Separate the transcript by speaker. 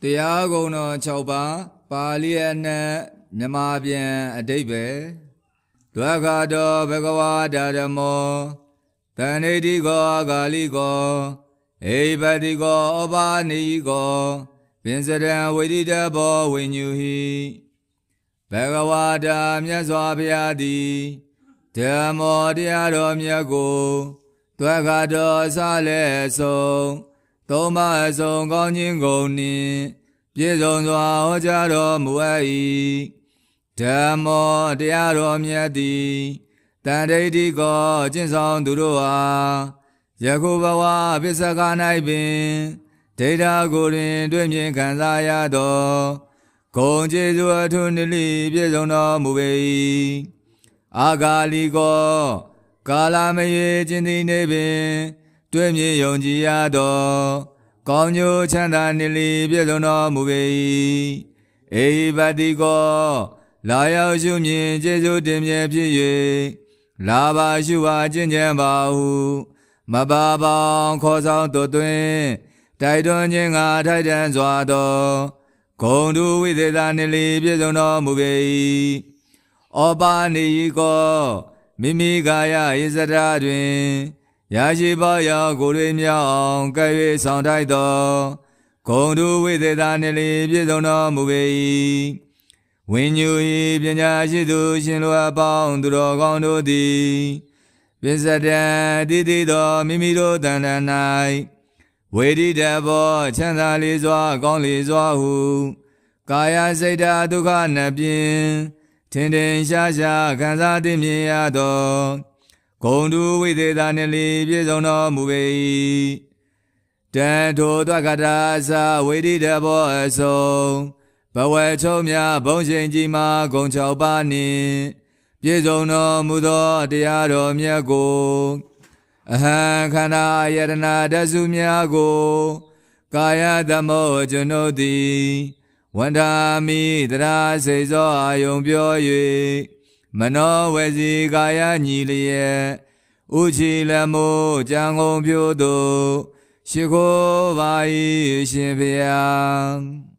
Speaker 1: တရားကုံတော်6ပါးပါဠိအနက်မြန်မာပြန်အဓိပ္ပာယ်ဒွါခတောဘဂဝါဓမ္မောတဏိတိကောအဂါလိကောဧပတိကောဩပါနိကောပင်စရံဝိရိတဘောဝိညုဟိဘဂဝါဓမြတ်စွာဘုရားသည်ဓမ္မောတရားတော်မြတ်ကိုဒွါခတောအစလည်းအဆုံးသုံးပါးအစုံကောင်းခြင်းကုန်နှင့်ပြည့်စုံစွာဟောကြားတော်မူအပ်၏ဓမ္မောတရားတော်မြတ်သည်တန်ဋိဋ္ဌိကောကျင့်ဆောင်သူတို့အားယခုဘဝပစ္စက၌ပင်ဒိဋ္ဌာကိုတွင်တွေ့မြင်ခံစားရသောဂုဏ်ကျေးဇူးအထုနိလိပြည့်စုံတော်မူပေ၏အာဂါလိကောကာလမယေခြင်းသည်နေပင်တွေ့မြင်ယုံကြည်ရသောကောင်းကျိုးချမ်းသာနိလိပြည့်စုံတော်မူပေ၏ဧဟိပတိကောလာရောက်ရှုမြင်ကျေးဇူးတင်မြဲဖြစ်၍လာပါရှုပါကျင့်ကြံပါဟုမပါပေါင်းခေါ်ဆောင်သွတ်သွင်းတိုက်တွန်းခြင်းကထိုက်တန်စွာသောဂုဏ်တုဝိသေသနိလိပြည့်စုံတော်မူပေ၏ဩပါနိကောမိမိကာယဣဇဒတွင်ရာရှိပေါရောက်ကိုယ်တွေမြောက်အောင်ကဲ့၍ဆောင်ထိုက်သောဂုဏ်တုဝိသေသနိလိပြည့်စုံတော်မူပေ၏ဝိညုဟိပညာရှိသူရှင်လူအပေါင်းသူတော်ကောင်းတို့သည်ပစ္စဒံတိတိသောမိမိတို့တဏ္ဍာ၌ဝေဒိတဘောချမ်းသာလေးစွာကောင်းလေးစွာဟုကာယစိတ်ဓာဒုက္ခနှပြင်းထင်ထင်ရှားရှားခံစားသိမြင်ရသောဂုဏ်တုဝိသေသနိလိပြည့်စုံတော်မူပေ၏တန်ထိုသက္ကတာအစဝေဒိတဘောအစုံဘဝချုံမြဘုံရှိန်ကြီးမှာဂုဏ်6ပါးနှင့်ပြည့်စုံတော်မူသောတရားတော်မြတ်ကိုအဟံခန္ဓာယတနာဓစုများကိုကာယသမုတ်ကျွန်ုပ်သည်ဝန္ဒာမိတရာစိတ်သောအာယုံပြော၍မနောဝစီကာယညီလျက်ဥချီလမို့ကြံကုန်ပြို့သို့ရှိခိုးပါ၏ရှင်ဘုရား